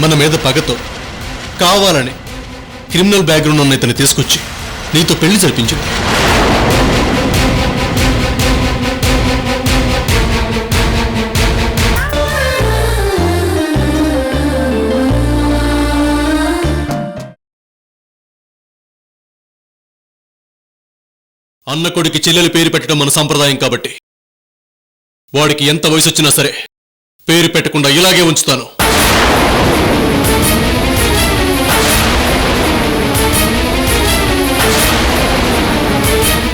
మన మీద పగతో కావాలని క్రిమినల్ బ్యాక్గ్రౌండ్ ఉన్న ఇతన్ని తీసుకొచ్చి నీతో పెళ్లి జరిపించు. అన్న కొడుకు చెల్లెలు పేరు పెట్టడం మన సంప్రదాయం కాబట్టి వాడికి ఎంత వయసు వచ్చినా సరే పేరు పెట్టకుండా ఇలాగే ఉంచుతాను.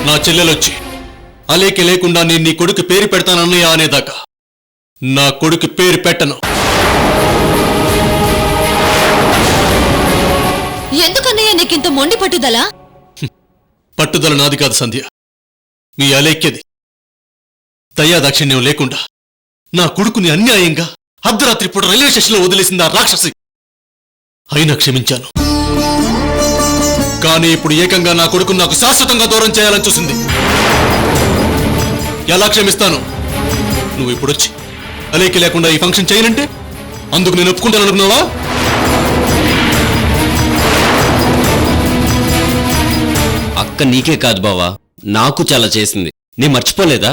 నా చెల్లెలొచ్చి అలేకి లేకుండా నేను నీ కొడుకు పేరు పెడతానన్నయ్య అనేదాకా నా కొడుకు పేరు పెట్టను. ఎందుకన్నయ్య నీకింత మొండి పట్టుదల? పట్టుదల నాది కాదు సంధ్య, మీ అలేఖ్యది. దయాదాక్షిణ్యం లేకుండా నా కొడుకుని అన్యాయంగా అర్ధరాత్రి పూట రైల్వే స్టేషన్లో వదిలేసింది ఆ రాక్షసి. అయినా క్షమించాను. కానీ ఇప్పుడు ఏకంగా నా కొడుకుని నాకు శాశ్వతంగా దూరం చేయాలని చూసింది. ఎలా క్షమిస్తాను? నువ్వు ఇప్పుడొచ్చి అలేఖ్య లేకుండా ఈ ఫంక్షన్ చేయనంటే అందుకు నేను ఒప్పుకుంటాను అనుకున్నావా? అక్క నీకే కాదు బావా, నాకు చాలా చేసింది. నీ మర్చిపోలేదా?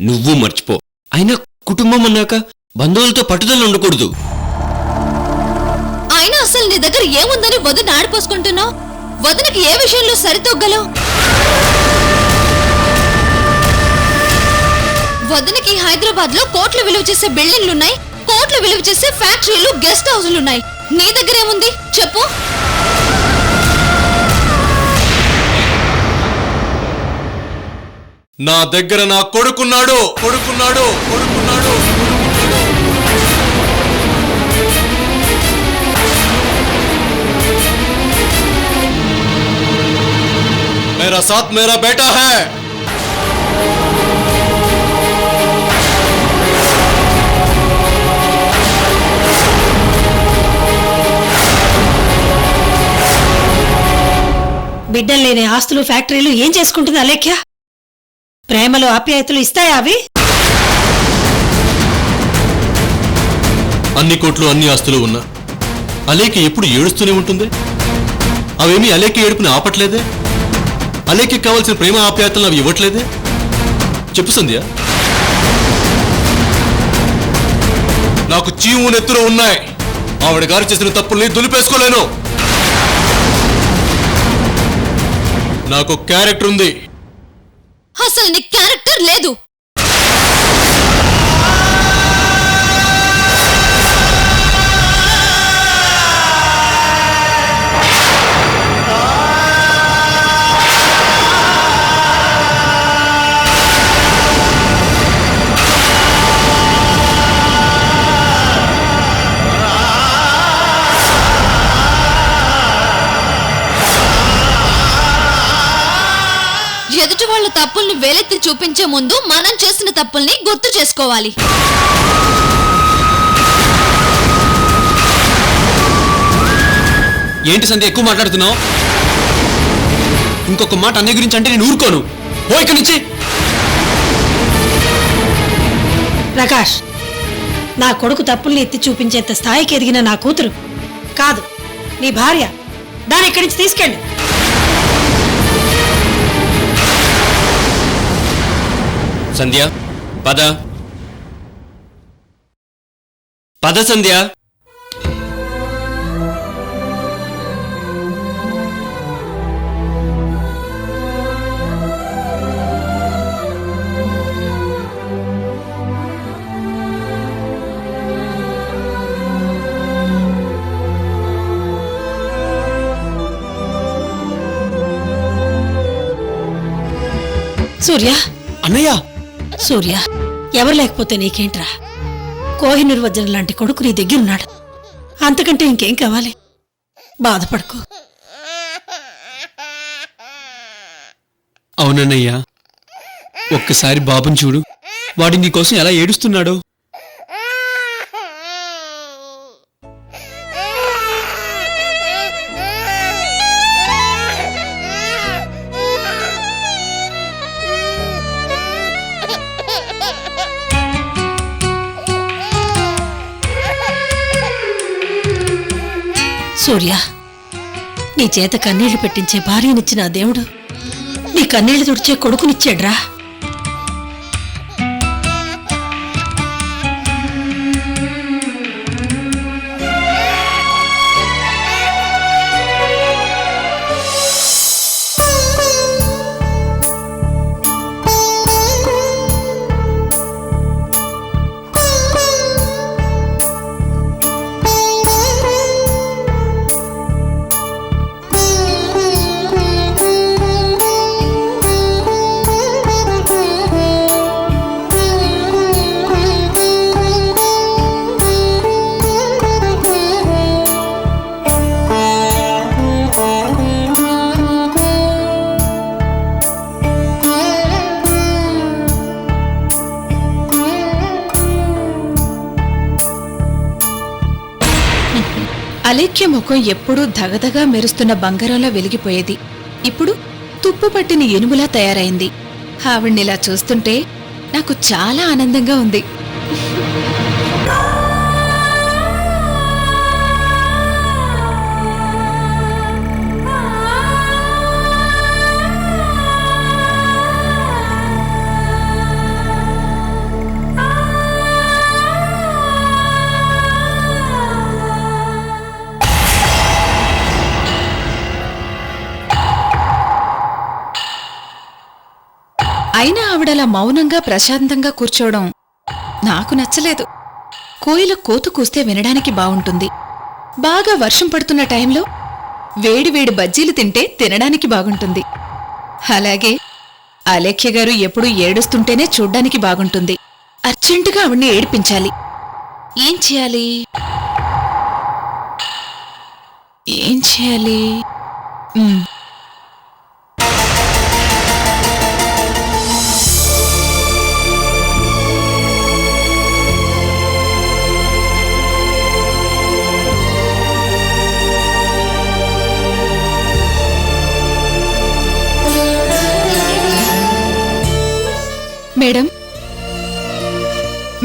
నువ్వు మర్చిపో. అయినా కుటుంబం అన్నాక బంధువులతో పట్టుదల ఉండకూడదు. అయినా అసలు నీ దగ్గర ఏముందని వదిన ఆడిపోసుకుంటున్నావు? వదినకి ఏ విషయంలో సరితొగ్గలవు? వదినకి హైదరాబాద్ లో కోట్లు విలువ చేసే బిల్డింగ్లున్నాయి, కోట్లు విలువ చేసే ఫ్యాక్టరీలు, గెస్ట్ హౌస్లున్నాయి. నీ దగ్గర ఏముంది చెప్పు? నా దగ్గర నా కొడుకున్నాడు. मेरा साथ मेरा बेटा है. బిడ్డలు లేని ఆస్తులు ఫ్యాక్టరీలు ఏం చేసుకుంటుంది అలేఖ్య? ప్రేమలు ఆప్యాయతలు ఇస్తాయా అవి? అన్ని కోట్లు అన్ని ఆస్తులు ఉన్నా అలేఖ్య ఎప్పుడు ఏడుస్తూనే ఉంటుంది. అవేమీ అలేఖ్య ఏడుపుని ఆపట్లేదే. అలేఖ్యకి కావాల్సిన ప్రేమ ఆప్యాయతలను అవి ఇవ్వట్లేదే. చెప్పు సంధ్య. నాకు చీము నెత్తులు ఉన్నాయి. ఆవిడ గారు చేసిన తప్పుల్ని దులిపేసుకోలేను. నాకు క్యారెక్టర్ ఉంది. అసలు నీ క్యారెక్టర్ లేదు. ఎదుటి వాళ్ళ తప్పుల్ని వేలెత్తి చూపించే ముందు మనం చేసిన తప్పుల్ని గుర్తు చేసుకోవాలి. ఏంటి సంధ్య ఎక్కువ మాట్లాడుతున్నావు? ఇంకొక మాట అన్నయ్య గురించి అంటే నేను ఊరుకోను. ఓ ఇక్కడి నుంచి. ప్రకాష్, నా కొడుకు తప్పుల్ని ఎత్తి చూపించేంత స్థాయికి ఎదిగిన నా కూతురు కాదు నీ భార్య. దాన్ని ఇక్కడి నుంచి తీసుకెళ్ళి. సంధ్య పద పద సంధ్య. సూర్య, అన్నయ్య. సూర్య, ఎవరు లేకపోతే నీకేంట్రా? కోహినూరు వజ్రం లాంటి కొడుకు నీ దగ్గరున్నాడు. అంతకంటే ఇంకేం కావాలి? బాధపడకు. అవునన్నయ్యా, ఒక్కసారి బాబుని చూడు. వాడి నీకోసం ఎలా ఏడుస్తున్నాడో. సూర్య, నీ చేత కన్నీళ్లు పెట్టించే భార్యనిచ్చిన ఆ దేవుడు నీ కన్నీళ్లు తుడిచే కొడుకునిచ్చాడ్రా. అలేఖ్య ముఖం ఎప్పుడూ ధగధగా మెరుస్తున్న బంగారంలా వెలిగిపోయేది. ఇప్పుడు తుప్పు పట్టిన ఎనుములా తయారైంది. ఆవిడ్నిలా చూస్తుంటే నాకు చాలా ఆనందంగా ఉంది. అయినా ఆవిడలా మౌనంగా ప్రశాంతంగా కూర్చోవడం నాకు నచ్చలేదు. కోయిల కోతు కూస్తే వినడానికి బావుంటుంది. బాగా వర్షం పడుతున్న టైంలో వేడివేడి బజ్జీలు తింటే తినడానికి బాగుంటుంది. అలాగే అలేఖ్య గారు ఎప్పుడూ ఏడుస్తుంటేనే చూడ్డానికి బాగుంటుంది. అర్జెంటుగా ఆవిడ్ని ఏడిపించాలి. ఏం చేయాలి? ఏం చేయాలి? మేడం,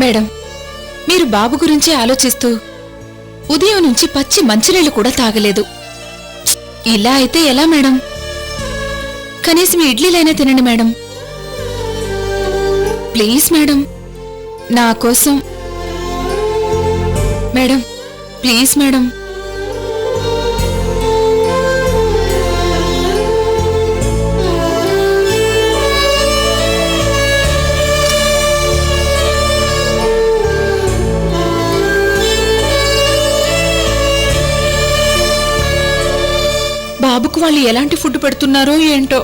మేడం, మీరు బాబు గురించి ఆలోచిస్తూ ఉదయం నుంచి పచ్చి మంచినీళ్లు కూడా తాగలేదు. ఇలా అయితే ఎలా మేడం? కనీసం ఇడ్లీలైనా తినండి మేడం. ప్లీజ్ మేడం, నా కోసం. Madam, please madam. బాబుకు వాళ్ళు ఎలాంటి ఫుడ్ పెడుతున్నారో ఏంటో.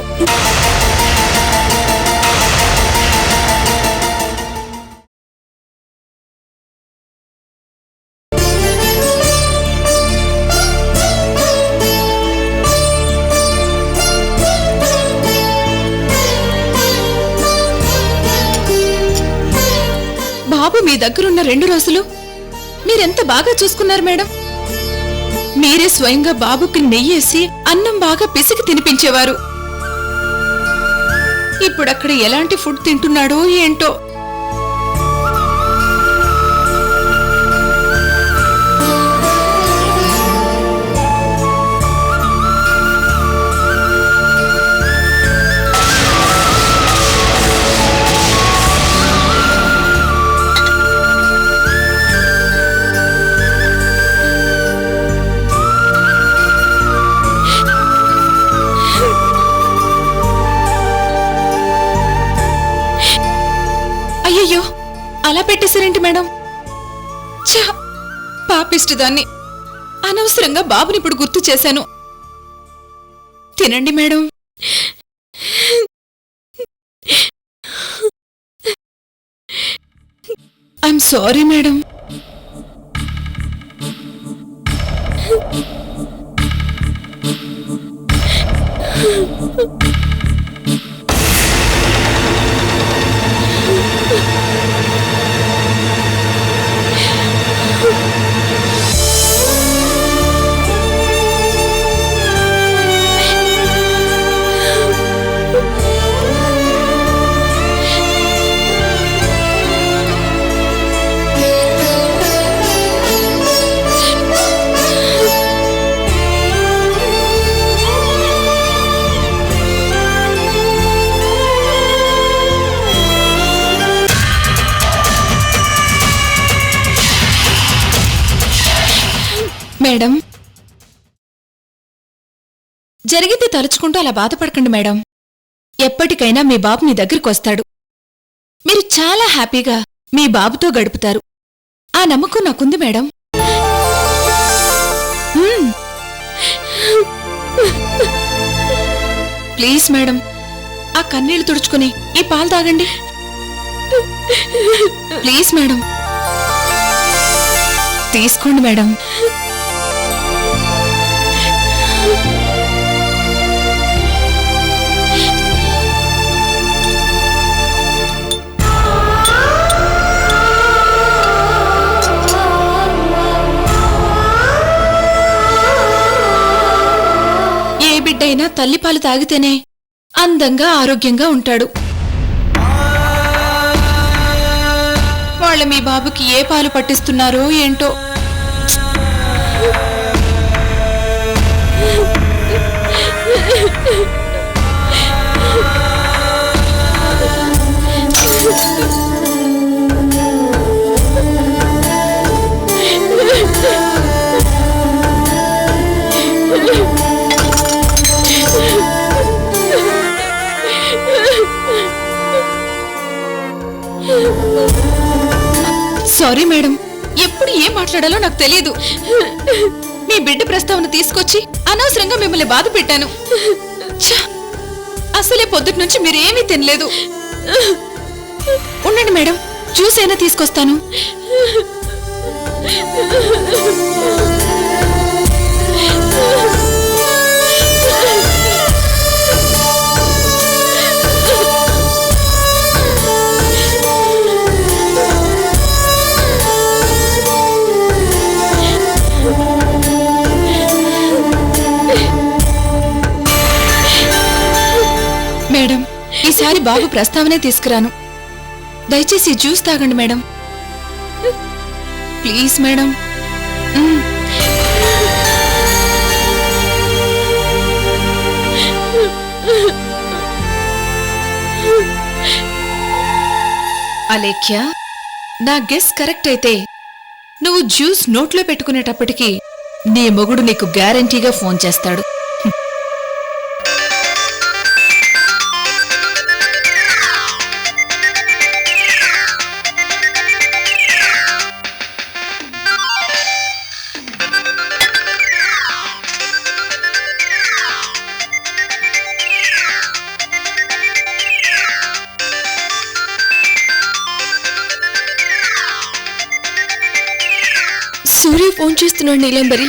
బాబు మీ దగ్గరున్న 2 రోజులు మీరెంత బాగా చూసుకున్నారు మేడం. మీరే స్వయంగా బాబుకి నెయ్యేసి అన్నం బాగా పిసికి తినిపించేవారు. ఇప్పుడక్కడ ఎలాంటి ఫుడ్ తింటున్నాడో ఏంటో. అయ్యయ్యో, అలా పెట్టేశారేంటి మేడం? ఛా, పాపిష్టిదాన్ని. అనవసరంగా బాబుని ఇప్పుడు గుర్తు చేశాను. తినండి madam. I'm sorry madam. Madam, జరిగింది తలుచుకుంటూ అలా బాధపడకండి మేడం. ఎప్పటికైనా మీ బాబు మీ దగ్గరికి వస్తాడు. మీరు చాలా హ్యాపీగా మీ బాబుతో గడుపుతారు. ఆ నమ్మకం నాకుంది మేడం. ప్లీజ్ మేడం, ఆ కన్నీళ్లు తుడుచుకుని ఈ పాలు తాగండి. ప్లీజ్ మేడం, తీసుకోండి మేడం. ఏ బిడ్డైనా తల్లిపాలు తాగితేనే అందంగా ఆరోగ్యంగా ఉంటాడు. వాళ్ళ మీ బాబుకి ఏ పాలు పట్టిస్తున్నారో ఏంటో. సారీ మేడం, ఎప్పుడు ఏం మాట్లాడాలో నాకు తెలియదు. మీ బిడ్డ ప్రస్తావన తీసుకొచ్చి అనవసరంగా మిమ్మల్ని బాధ పెట్టాను. ఛ! అసలే పొద్దుటి నుంచి మీరేమీ తినలేదు. ఉండండి మేడం, జ్యూస్ అయినా తీసుకొస్తాను. మేడం, ఈసారి బాబు ప్రస్తావనే తీసుకురాను. దయచేసి ఈ జ్యూస్ తాగండి మేడం. Please madam. అలేఖ్య, నా గెస్ కరెక్ట్ అయితే నువ్వు జ్యూస్ నోట్లో పెట్టుకునేటప్పటికి నీ మొగుడు నీకు గ్యారంటీగా ఫోన్ చేస్తాడు. సూర్య ఫోన్ చేస్తున్నాడు నీలంబరి.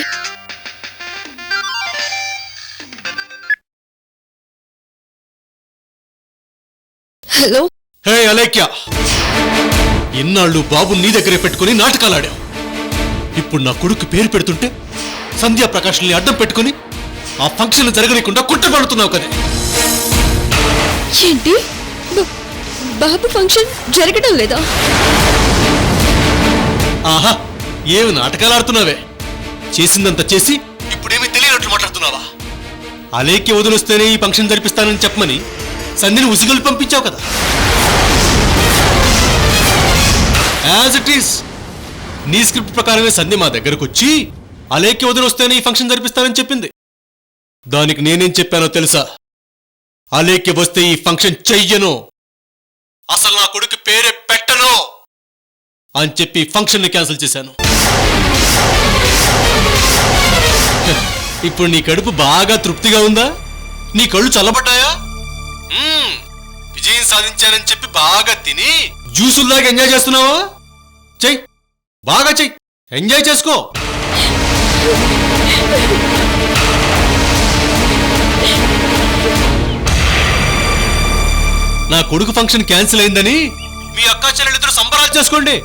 హలో. హే అలేఖ్య, ఇన్నాళ్ళు బాబు నీ దగ్గరే పెట్టుకుని నాటకాలాడావు. ఇప్పుడు నా కొడుకు పేరు పెడుతుంటే సంధ్యా ప్రకాష్ని అడ్డం పెట్టుకుని ఆ ఫంక్షన్ జరగనీయకుండా కుట్రపడుతున్నావు కదా. ఏంటి? బాబు ఫంక్షన్ జరగడం లేదా? ఆహా, ఏమి నాటకాలు ఆడుతున్నావే? చేసిందంతా చేసి ఇప్పుడేమీ తెలియనట్లు మాట్లాడుతున్నావా? అలేఖ్య వదిలిస్తేనే ఈ ఫంక్షన్ జరిపిస్తానని చెప్పమని సంధ్యని ఉసిగొల్పి పంపించావు కదా. యాజ్ ఇట్ ఈస్ నీ స్క్రిప్ట్ ప్రకారమే సంధ్య మా దగ్గరకు వచ్చి అలేఖ్య వదిలిస్తేనే ఈ ఫంక్షన్ జరిపిస్తానని చెప్పింది. దానికి నేనేం చెప్పానో తెలుసా? అలేఖ్య వస్తే ఈ ఫంక్షన్ చెయ్యను, అసలు నా కొడుకు పేరే పెట్టను అని చెప్పి ఫంక్షన్ ని క్యాన్సిల్ చేశాను. ఇప్పుడు నీ కడుపు బాగా తృప్తిగా ఉందా? నీ కళ్ళు చల్లబడ్డాయా? విజయం సాధించానని చెప్పి బాగా తిని జ్యూసుల్లాగా ఎంజాయ్ చేస్తున్నావా? చెయ్యి, బాగా చెయ్యి, ఎంజాయ్ చేసుకో. నా కొడుకు ఫంక్షన్ క్యాన్సిల్ అయిందని మీ అక్కా చెల్లెలిద్దరూ సంబరాలు చేసుకోండి.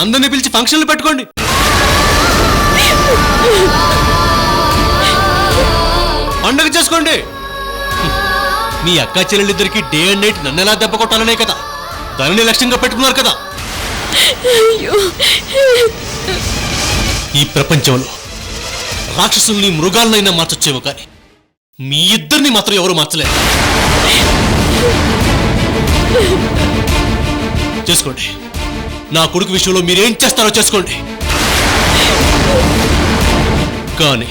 అందరినీ పిలిచి ఫంక్షన్లు పెట్టుకోండి. పండగ చేసుకోండి. మీ అక్కా చెల్లెలిద్దరికి డే అండ్ నైట్ నన్నెలా దెబ్బ కొట్టాలనే కదా దానిని లక్ష్యంగా పెట్టుకున్నారు కదా. ఈ ప్రపంచంలో రాక్షసుల్ని మృగాలనైనా మార్చొచ్చేమో కానీ మీ ఇద్దరిని మాత్రం ఎవరు మార్చలేరు. చేసుకోండి. నా కొడుకు విషయంలో మీరేం చేస్తారో చేసుకోండి. కానీ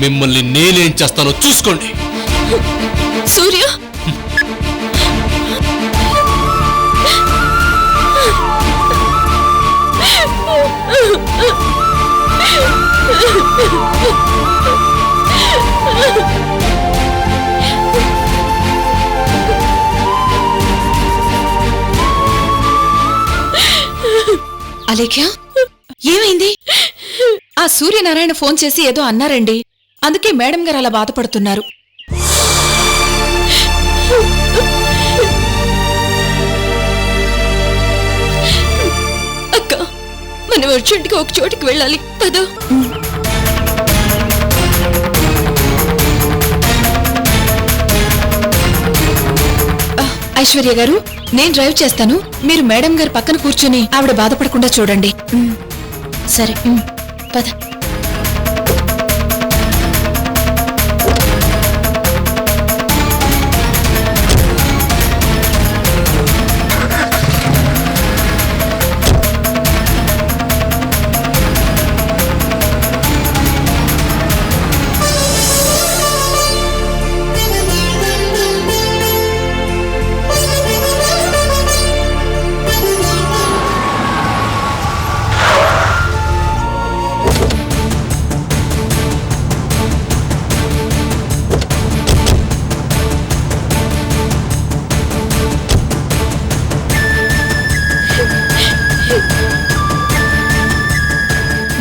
మిమ్మల్ని నేనేం చేస్తానో చూసుకోండి. సూర్య, అలేఖ్య, ఏమైంది? ఆ సూర్యనారాయణ ఫోన్ చేసి ఏదో అన్నారండి. అందుకే మేడం గారు అలా బాధపడుతున్నారు. అక్క, మనం అర్జెంటుగా ఒక చోటికి వెళ్ళాలి. పద. ఐశ్వర్య గారు, నేను డ్రైవ్ చేస్తాను. మీరు మేడం గారు పక్కన కూర్చుని ఆవిడ బాధపడకుండా చూడండి. సరే, పద.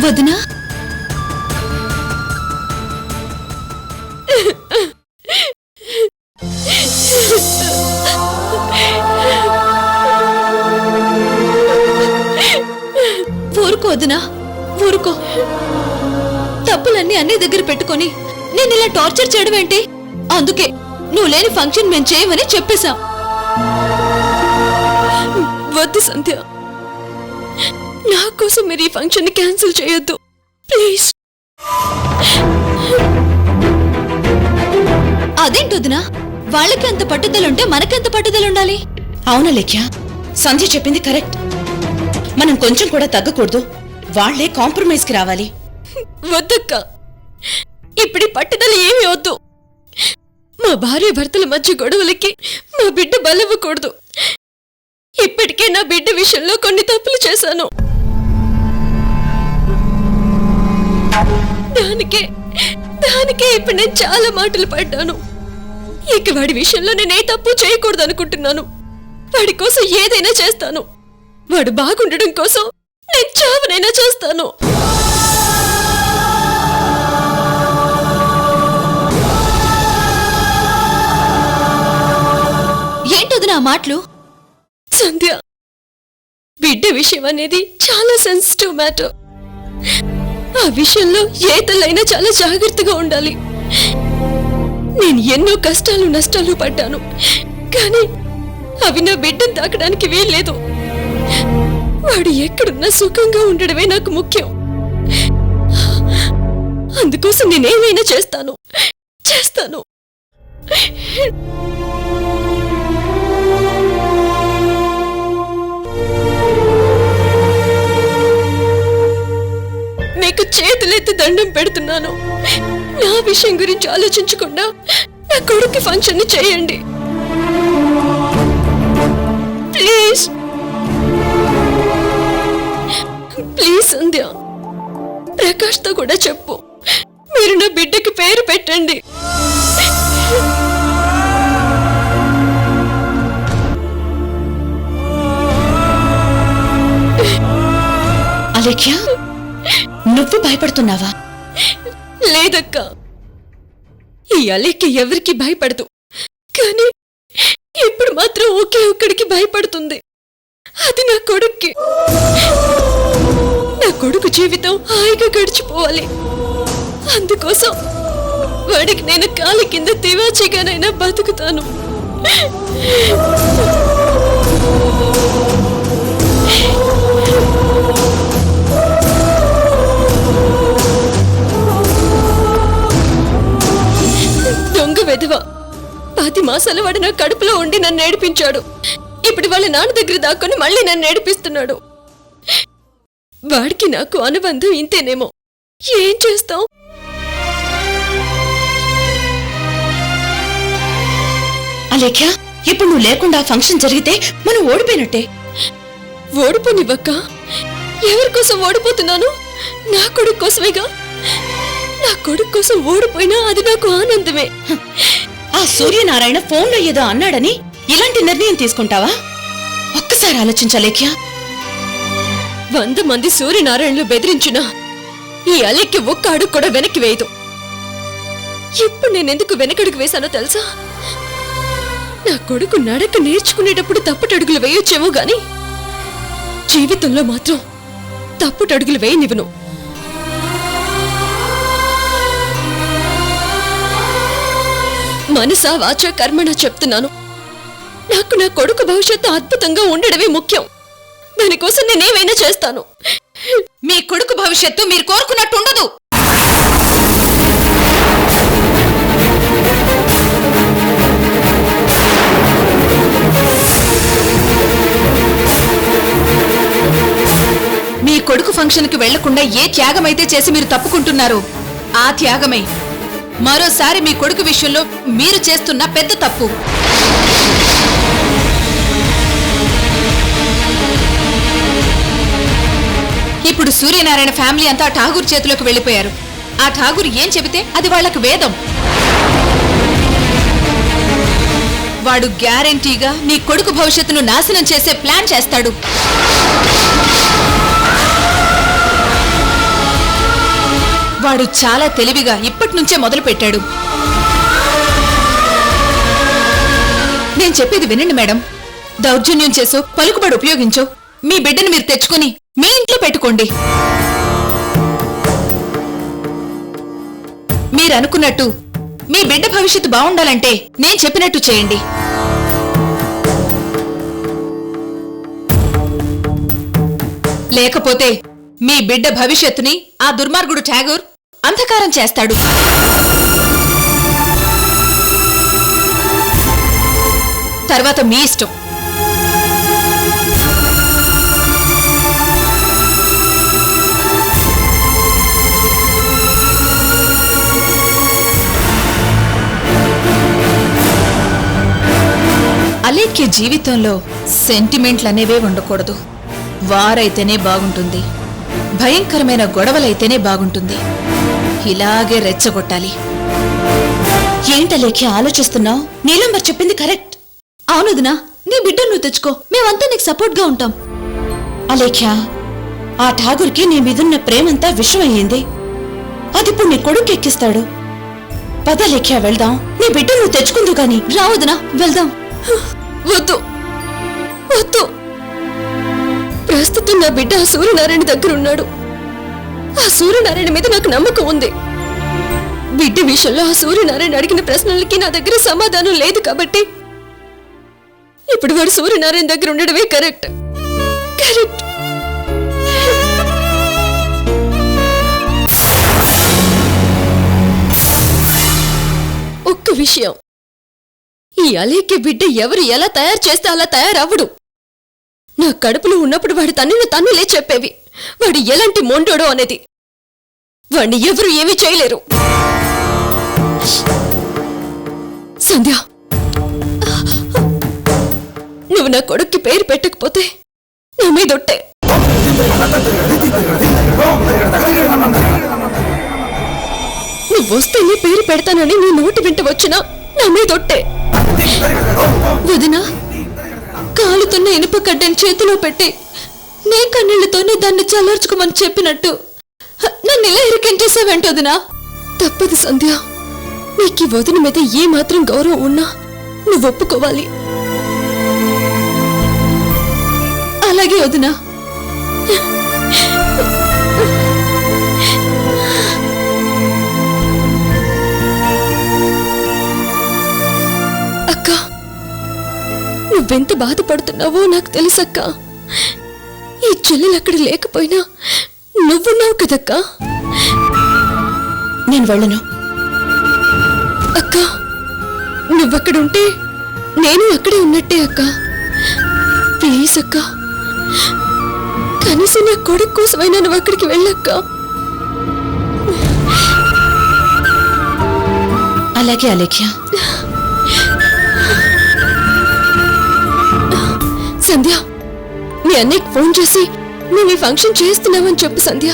వదినా, ఊరుకో వదినా, ఊరుకో. తప్పులన్నీ అన్ని దగ్గర పెట్టుకొని నేను ఇలా టార్చర్ చేయడం ఏంటి? అందుకే నువ్వు లేని ఫంక్షన్ మేము చేయమని చెప్పేశాం. వద్దు సంధ్య, నా కోసం మీరు ఈ ఫంక్షన్ ని క్యాన్సిల్ చేయొద్దు ప్లీజ్. అదేంటొదినా, వాళ్ళకి అంత పట్టుదలుంటే మనకెంత పట్టుదలుండాలి? అవునా లేఖ్య, సంధ్య చెప్పింది కరెక్ట్. మనం కొంచెం కూడా తగ్గకూడదు. వాళ్లే కాంప్రమైజ్ కి రావాలి. వద్దక్క, ఇప్పుడు పట్టుదల ఏమీ వద్దు. మా భార్య భర్తల మధ్య గొడవలకి మా బిడ్డ బలవ్వకూడదు. ఇప్పటికే నా బిడ్డ విషయంలో కొన్ని తప్పులు చేశాను. దానికే ఇప్పుడు నేను చాలా మాటలు పడ్డాను. ఇక వాడి విషయంలో నేనే తప్పు చేయకూడదు అనుకుంటున్నాను. వాడి కోసం ఏదైనా చేస్తాను. వాడు బాగుండడం కోసం నేను చావనైనా చేస్తాను. ఏంటది నా మాటలు? సంధ్య, బిడ్డ విషయం అనేది చాలా సెన్సిటివ్ మ్యాటర్. ఆ విషయంలో ఏ తల్లైనా చాలా జాగ్రత్తగా ఉండాలి. నేను ఎన్నో కష్టాలు నష్టాలు పడ్డాను, కానీ అవి నా బిడ్డను తాకడానికి వీల్లేదు. వాడు ఎక్కడున్నా సుఖంగా ఉండడమే నాకు ముఖ్యం. అందుకోసం నేనేమైనా చేస్తాను. మీకు చేతులెత్తి దండం పెడుతున్నాను. నా విషయం గురించి ఆలోచించకుండా నా కొడుకు ఫంక్షన్ ని చేయండి ప్లీజ్. ప్లీజ్ సంధ్య, ప్రకాష్ తో కూడా చెప్పు, మీరు నా బిడ్డకి పేరు పెట్టండి. అలేఖ్య, నువ్వు భయపడుతున్నావా? లేదక్క, ఈ అలేఖ్య ఎవరికి భయపడదు, కానీ ఇప్పుడు మాత్రం ఒకే ఒక్కడికి భయపడుతుంది. అది నా కొడుక్కి. నా కొడుకు జీవితం హాయిగా గడిచిపోవాలి. అందుకోసం వాడికి నేను కాలి కింద తివాచీగానైనా బతుకుతాను. దొంగ వెధవ, 10 మాసాలు వాడు నా కడుపులో ఉండి నన్ను ఏడిపించాడు. ఇప్పుడు వాళ్ళ నాన్న దగ్గర దాక్కుని మళ్ళీ నన్ను ఏడిపిస్తున్నాడు. వాడికి నాకు అనుబంధం ఇంతేనేమో. ఏం చేస్తాం? అలేఖ్య, ఇప్పుడు నువ్వు లేకుండా ఫంక్షన్ జరిగితే మనం ఓడిపోయినట్టే. ఓడిపోనివ్వక్క. ఎవరి కోసం ఓడిపోతున్నాను? నా కొడుకు కోసమేగా. నా కొడుకు కోసం ఓడిపోయినా అది నాకు ఆనందమే. ఆ సూర్యనారాయణ ఫోన్లో ఏదో అన్నాడని ఇలాంటి నిర్ణయం తీసుకుంటావా? ఒక్కసారి ఆలోచించలేఖ్య. 100 మంది సూర్యనారాయణలు బెదిరించినా ఈ అలెక్కి ఒక్క అడుగు కూడా వెనక్కి వేయదు. ఇప్పుడు నేనెందుకు వెనకడుగు వేశానో తెలుసా? నా కొడుకు నడక నేర్చుకునేటప్పుడు తప్పుటడుగులు వేయొచ్చేమో గాని జీవితంలో మాత్రం తప్పుటడుగులు వేయనివ్వను. మనసా వాచా కర్మణ చెప్తున్నాను. నాకు నా కొడుకు భవిష్యత్తు అద్భుతంగా ఉండడమే ముఖ్యం. దానికోసం నేనేమైనా చేస్తాను. మీ కొడుకు భవిష్యత్తు మీరు కోరుకున్నట్టు ఉండదు. మీ కొడుకు ఫంక్షన్కి వెళ్లకుండా ఏ త్యాగమైతే చేసి మీరు తప్పుకుంటున్నారో ఆ త్యాగమే మరోసారి మీ కొడుకు విషయంలో మీరు చేస్తున్న పెద్ద తప్పు. ఇప్పుడు సూర్యనారాయణ ఫ్యామిలీ అంతా ఠాగూర్ చేతిలోకి వెళ్లిపోయారు. ఆ ఠాగూర్ ఏం చెబితే అది వాళ్లకు వేదం. వాడు గ్యారెంటీగా నీ కొడుకు భవిష్యత్తును నాశనం చేసే ప్లాన్ చేస్తాడు. వాడు చాలా తెలివిగా ఇప్పటి నుంచే మొదలు పెట్టాడు. నేను చెప్పేది వినండి మేడం. దౌర్జన్యం చేసో పలుకుబడి ఉపయోగించో మీ బిడ్డను మీరు తెచ్చుకొని మీ ఇంట్లో పెట్టుకోండి. మీరు అనుకున్నట్టు మీ బిడ్డ భవిష్యత్తు బాగుండాలంటే నేను చెప్పినట్టు చేయండి. లేకపోతే మీ బిడ్డ భవిష్యత్తుని ఆ దుర్మార్గుడు ఠాగూర్ అంధకారం చేస్తాడు. తర్వాత మీ ఇష్టం. అలేఖ్య జీవితంలో సెంటిమెంట్లనేవే ఉండకూడదు. వారైతేనే బాగుంటుంది. భయంకరమైన గొడవలైతేనే బాగుంటుంది. ఇలాగే రెచ్చగొట్టాలి. ఏంటలేఖ్య ఆలోచిస్తున్నావు? నీలంబర్ చెప్పింది కరెక్ట్. అవునుదినా, నీ బిడ్డను నువ్వు తెచ్చుకో. మేమంతా నీకు సపోర్ట్ గా ఉంటాం. అలేఖ్య, ఆ ఠాగూర్కి నీ మీదున్న ప్రేమంతా విషమయ్యింది. అదిప్పుడు నీ కొడుకు ఎక్కిస్తాడు. పద లేఖ్య, వెళ్దాం. నీ బిడ్డ నువ్వు తెచ్చుకుందు గాని. రావద్దునా, వెళ్దాం. వద్దు వద్దు. ప్రస్తుతం నా బిడ్డ ఆ సూర్యనారాయణ దగ్గర ఉన్నాడు. ఆ సూర్యనారాయణ మీద నాకు నమ్మకం ఉంది. బిడ్డ విషయంలో ఆ సూర్యనారాయణ అడిగిన ప్రశ్నలకి నా దగ్గర సమాధానం లేదు కాబట్టి ఇప్పుడు వాడు సూర్యనారాయణ దగ్గర ఉండడమే కరెక్ట్. కరెక్ట్. ఒక్క విషయం, ఈ అలేఖ్య బిడ్డ ఎవరు ఎలా తయారు చేస్తే అలా తయారవ్వడు. నా కడుపులో ఉన్నప్పుడు వాడి తన్నులే చెప్పేవి వాడు ఎలాంటి మొండోడో అనేది. వాడిని ఎవరు ఏమీ చేయలేరు. సంధ్య, నువ్వు నా కొడుక్కి పేరు పెట్టకపోతే నా మీదొట్టే. నువ్వు వస్తే నీ పేరు పెడతానని నీ నోటి వెంట వచ్చినా నా మీదొట్టే. వదినా, కాలుతున్న ఇనుప కడ్డని చేతిలో పెట్టి నే కన్నీళ్లతోనే దాన్ని చల్లార్చుకోమని చెప్పినట్టు నన్ను ఇలా ఇరికించేసావంటోదినా. తప్పదు సంధ్య. నీకు వదిన మీద ఏ మాత్రం గౌరవం ఉన్నా నువ్వు ఒప్పుకోవాలి. అలాగే వదినా. అక్క, నువ్వెంత బాధపడుతున్నావో నాకు తెలుసక్క. ఈ చెల్లెలు అక్కడ లేకపోయినా నువ్వున్నావు కదక్కా. నేను వెళ్ళను. అక్క, నువ్వక్కడుంటే నేను అక్కడే ఉన్నట్టే అక్క. ప్లీజ్ అక్క, కనీసం నా కొడుకు కోసమైనా నువ్వు అక్కడికి వెళ్ళక్క. అలాగే అలేఖ్య. సంధ్య, మీ అన్నయ్యకి ఫోన్ చేసి మేము ఈ ఫంక్షన్ చేస్తున్నామని చెప్పు సంధ్య.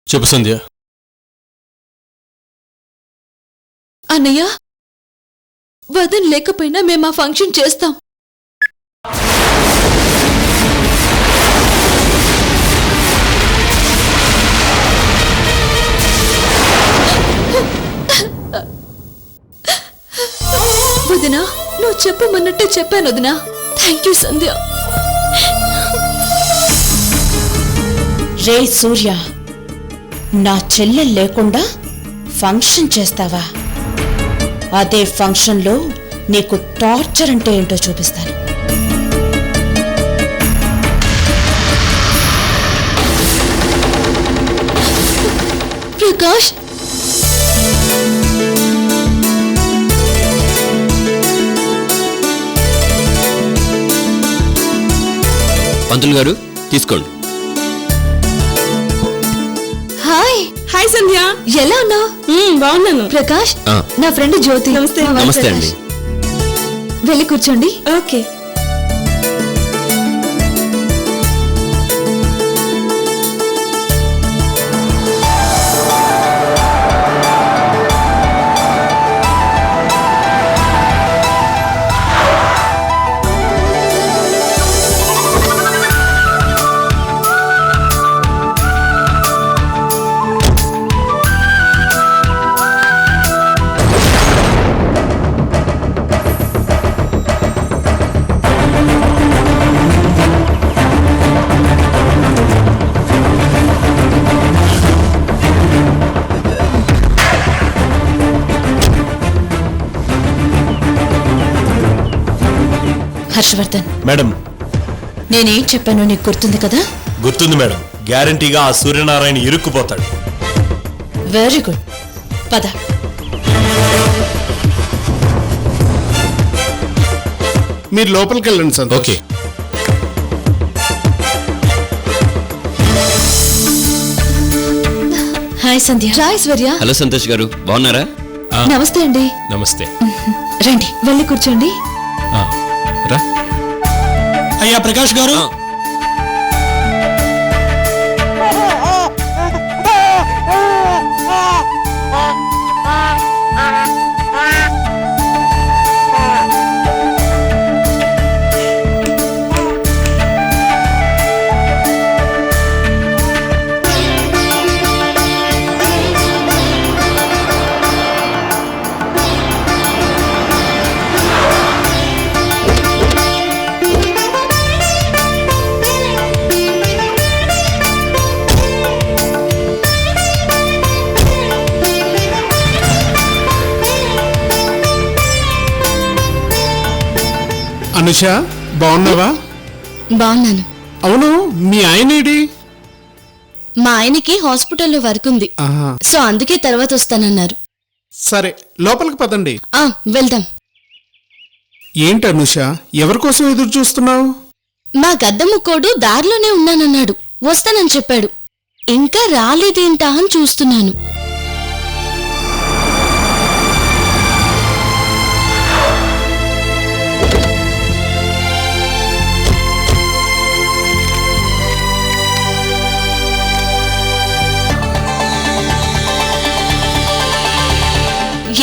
చెప్పు సంధ్య. అన్నయ్య, వదన్ లేకపోయినా మేము ఆ ఫంక్షన్ చేస్తాం. వదినా, నువ్వు చెప్పమన్నట్టే చెప్పాను వదినా. థ్యాంక్ యూ సంధ్య. రే సూర్య, నా చెల్లె లేకుండా ఫంక్షన్ చేస్తావా? అదే ఫంక్షన్లో నీకు టార్చర్ అంటే ఏంటో చూపిస్తాను. ప్రకాష్, పంతులు గారు తీసుకోండి. హాయ్. హాయ్ సంధ్య, ఎలా ఉన్నావు? బాగున్నాను. ప్రకాష్, ఆ. నా ఫ్రెండ్ జ్యోతి. నమస్తే. నమస్తే అండి. వెళ్ళి కూర్చోండి. ఓకే. హర్షవర్ధన్, మేడం. నేనేం చెప్పానో నీకు గుర్తుంది కదా? గుర్తుంది మేడం. గ్యారంటీగా ఆ సూర్యనారాయణ ఇరుక్కుపోతాడు. వెరీ గుడ్, పద. మీరు లోపలికి వెళ్ళండి సంతోష్. ఓకే. హాయ్ సంధ్య. రాయ్ స్వర్య. హలో సంతోష్ గారు, బాగున్నారా? నమస్తే అండి. నమస్తే. రండి. వెళ్ళి కూర్చోండి. రా. అయ్యా ప్రకాష్ గారు, అనుష, బాగున్నావా? బాగున్నాను. అవును, మీ ఆయనేడి? మా ఆయనకి హాస్పిటల్లో వర్క్ ఉంది, ఆహా. సో అందుకే తర్వాత వస్తానన్నారు. సరే, లోపలికి పదండి. వెళ్దాం. ఏంటి అనుష, ఎవరి కోసం ఎదురు చూస్తున్నావు? మా గద్దముక్కోడు దారిలోనే ఉన్నానన్నాడు, వస్తానని చెప్పాడు. ఇంకా రాలేదేంటా అని చూస్తున్నాను.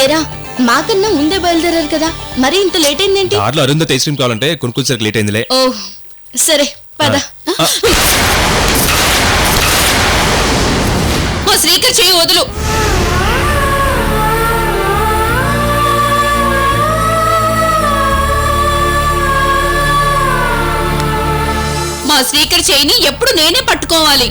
ఎరా, మాకన్నా ముందే బయలుదేరారు కదా, మరి ఇంత లేట్ అయిందేంటి? దారిలో అరుంధతి ఐస్ క్రీమ్ కావాలంటే కొనుక్కొచ్చేసరికి లేట్ అయిందిలే. ఓ సరే, పద. ఓ శ్రీకర్ చేయి వదులు. మా శ్రీకర్ చేయిని ఎప్పుడు నేనే పట్టుకోవాలి.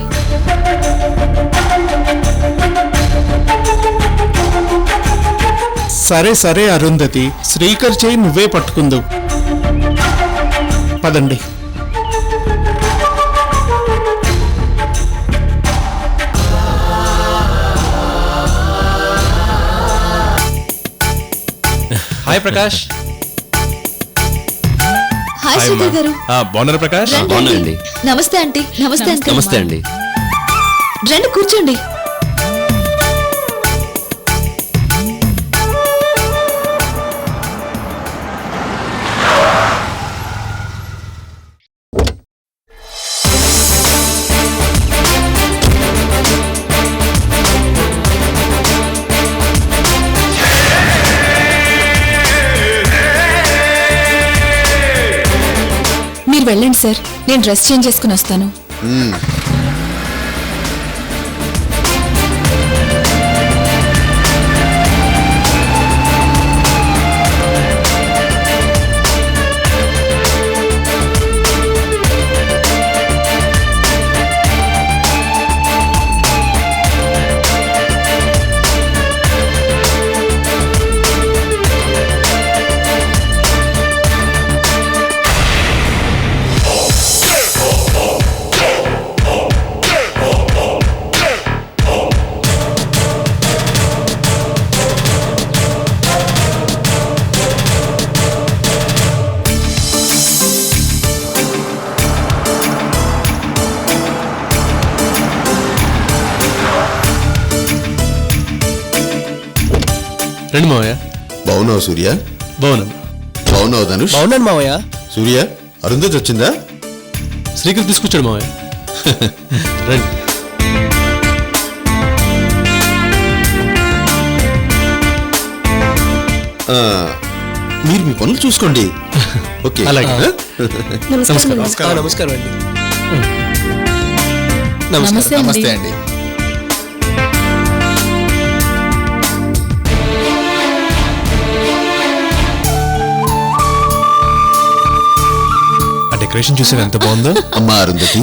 సరే సరే అరుంధతి, శ్రీకర్ చేయి నువ్వే పట్టుకుందు. పదండి. హాయ్ ప్రకాష్. హాయ్ శ్రీధర్ గారు. బాగున్నారు ప్రకాష్? రండి, బాగున్నానండి. నమస్తే ఆంటీ. నమస్తే అంకుల్. నమస్తే అండి. రండి కూర్చోండి. మీరు వెళ్ళండి సార్, నేను డ్రెస్ చేంజ్ చేసుకుని వస్తాను. రండి మావయ్య. బావున్నావు సూర్య? బాగున్నాను. బావున్నావు ధనుష్? బాగున్నాను మావయ్య. సూర్య, అరుంధతి వచ్చిందా? శ్రీకర్ తీసుకొచ్చాడు మావయ్య. రండి. ఆ, మీరు మీ పనులు చూసుకోండి. ఓకే. అలాగే. నమస్కారం. నమస్కారం అండి. నమస్తే అండి. ఆ డెకరేషన్ చూసారు ఎంత బాగుందో? అమ్మా అరుంధతి,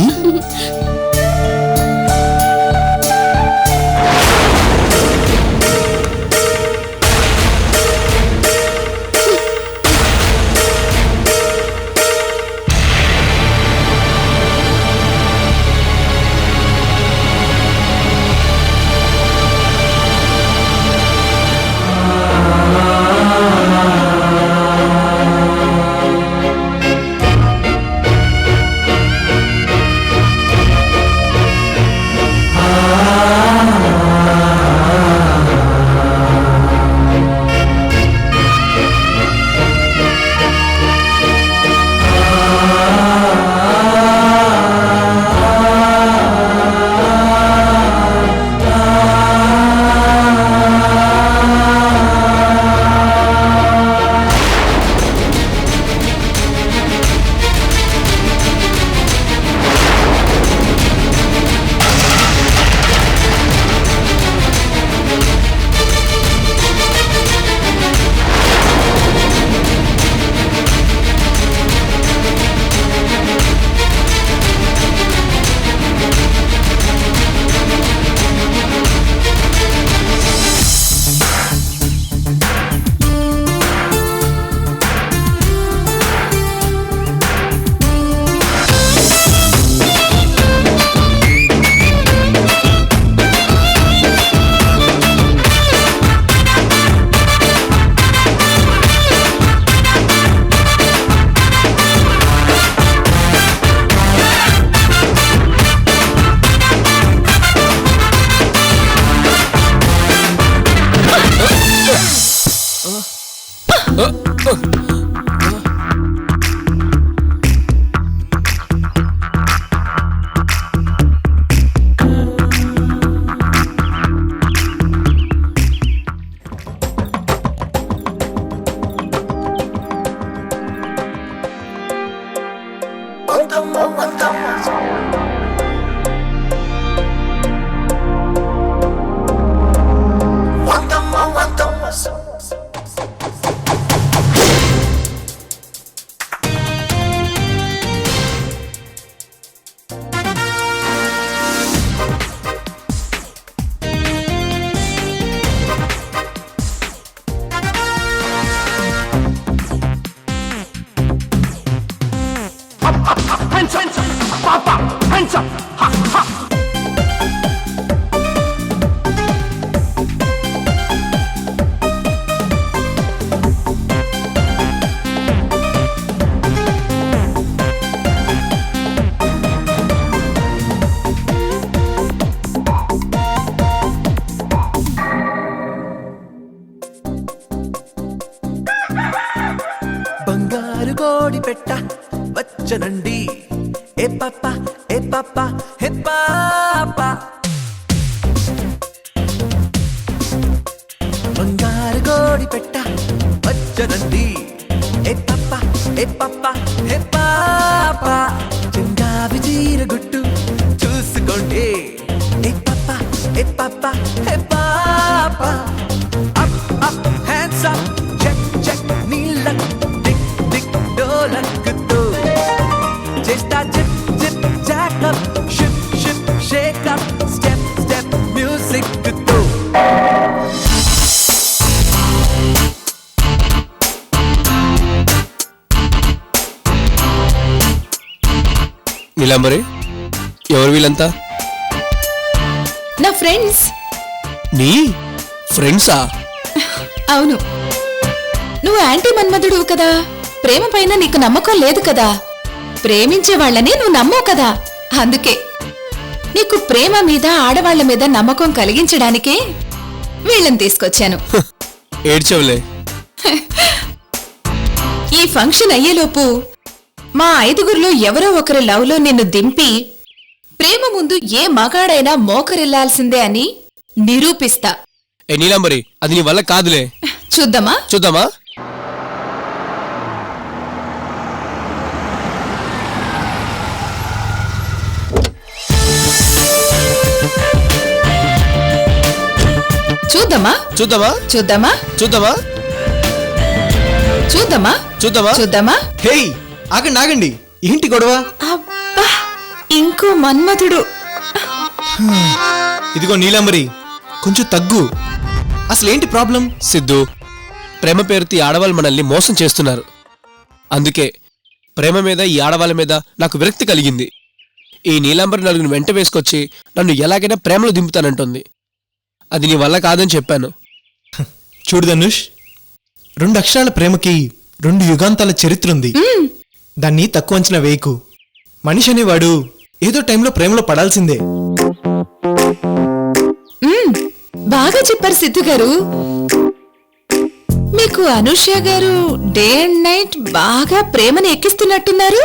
పాపా హే పాపా బంగారు కోడి పెట్ట వచ్చనండి హే పాపా హే పాపా హే పాపా చెంగావి చీర గుట్టు చూసుకోండి హే పాపా హే పాపా హే పాపా up up hands up check check నీళ్ళ టిక్ టిక్ డోలక్కుతూ చేస్తా zip zip jack up ship ship shake up step step music తో నీలాంబరి ఎవరు వీళ్ళంతా? నా ఫ్రెండ్స్. నీ ఫ్రెండ్సా? అవును. నువ్వు యాంటీ మన్మధుడు కదా, ప్రేమ పైన నీకు నమ్మకం లేదు కదా, ప్రేమించే వాళ్ళని నువ్వు నమ్మవు కదా, అందుకే నీకు ప్రేమ మీద ఆడవాళ్ల మీద నమ్మకం కలిగించడానికే వీళ్ళని తీసుకొచ్చాను. ఏడ్చవులే. ఈ ఫంక్షన్ అయ్యేలోపు మా 5గురిలో ఎవరో ఒకరి లవ్లో నిన్ను దింపి ప్రేమ ముందు ఏ మగాడైనా మోకరిల్లాల్సిందే అని నిరూపిస్తా. ఏ నీలాంబరి, అది నీ వల్ల కాదులే. చూద్దామా? చూద్దామా? చూద్దామా? చూద్దామా? చూద్దామా? చూద్దామా? చూద్దామా? చూద్దామా? చూద్దామా? హేయ్, ఆగండి ఆగండి, ఏంటి గొడవ? అబ్బా, ఇంకో మన్మధుడు. ఇదిగో నీలాంబరి, కొంచెం తగ్గు. అసలేంటి ప్రాబ్లం? సిద్ధు, ప్రేమ పేరుతో ఈ ఆడవాళ్ళు మనల్ని మోసం చేస్తున్నారు. అందుకే ప్రేమ మీద ఈ ఆడవాళ్ళ మీద నాకు విరక్తి కలిగింది. ఈ నీలాంబరి నలుగురిని వెంట వేసుకొచ్చి నన్ను ఎలాగైనా ప్రేమలో దింపుతానంటుంది. అది నీ వల్ల కాదని చెప్పాను. చూడు ధనుష్, 2 అక్షరాల ప్రేమకి 2 యుగాంతాల చరిత్ర ఉంది. దాన్ని తక్కువ అంచనా వేయకు. మనిషి అనేవాడు ఏదో టైంలో ప్రేమలో పడాల్సిందే. బాగా చెప్పారు సిద్ధు గారు. మీకు అనుష గారు డే అండ్ నైట్ బాగా ప్రేమని ఎక్కిస్తున్నట్టున్నారు.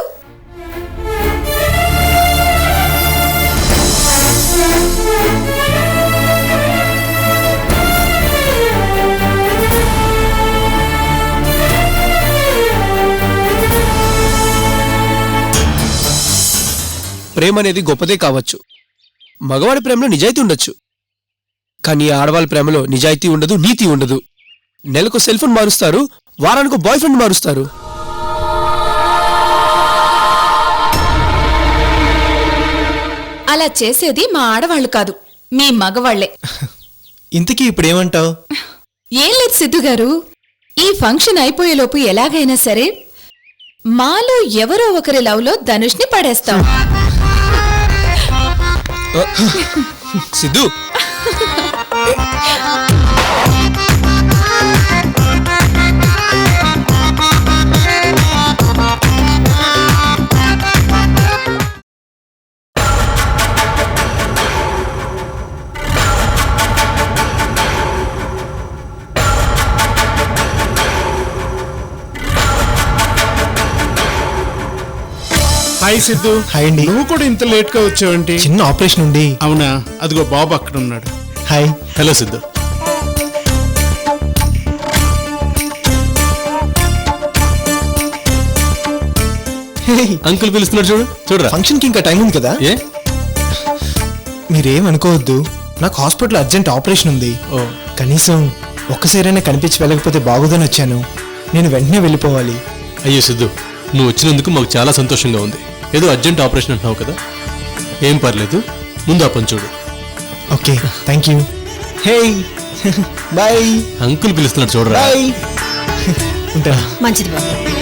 ప్రేమ అనేది గొప్పదే కావచ్చు, మగవాడి ప్రేమలో నిజాయితీ ఉండొచ్చు, కానీ ఆడవాళ్ళ ప్రేమలో నిజాయితీ ఉండదు, నీతి ఉండదు. నెలకు సెల్ ఫోన్ మారుస్తారు, వారానికి బాయ్ ఫ్రెండ్ మారుస్తారు. అలా చేసేది మా ఆడవాళ్లు కాదు, మీ మగవాళ్లే. ఇంతకీ ఇప్పుడేమంటావు? ఏం లేదు సిద్ధు గారు, ఈ ఫంక్షన్ అయిపోయేలోపు ఎలాగైనా సరే మాలో ఎవరో ఒకరి లవ్లో ధనుష్ని పడేస్తాం. సిద్ధు, హాయ్ సిద్ధు. హాయ్ అండి. నువ్వు కూడా ఇంత లేట్ గా వచ్చావంటి? చిన్న ఆపరేషన్ ఉంది. అవునా? అదిగో బాబు అక్కడ ఉన్నాడు. హాయ్. హలో సిద్ధు. అంకుల్ పిలుస్తున్నాడు చూడు. చూడరా, ఫంక్షన్ కి ఇంకా టైం ఉంది కదా. ఏ మీరేమనుకోవద్దు, నాకు హాస్పిటల్ అర్జెంట్ ఆపరేషన్ ఉంది. కనీసం ఒక్కసారైనా కనిపించి వెళ్ళకపోతే బాగోదని వచ్చాను. నేను వెంటనే వెళ్ళిపోవాలి. అయ్యో సిద్ధు, నువ్వు వచ్చినందుకు మాకు చాలా సంతోషంగా ఉంది. ఏదో అర్జెంట్ ఆపరేషన్ అంటున్నావు కదా, ఏం పర్లేదు, ముందు ఆ పని చూడు. Okay, thank you. Hey bye. Uncle పిలుస్తున్నాడు చూడరా. బాయ్. ఉంటా. మంచిది బాబు.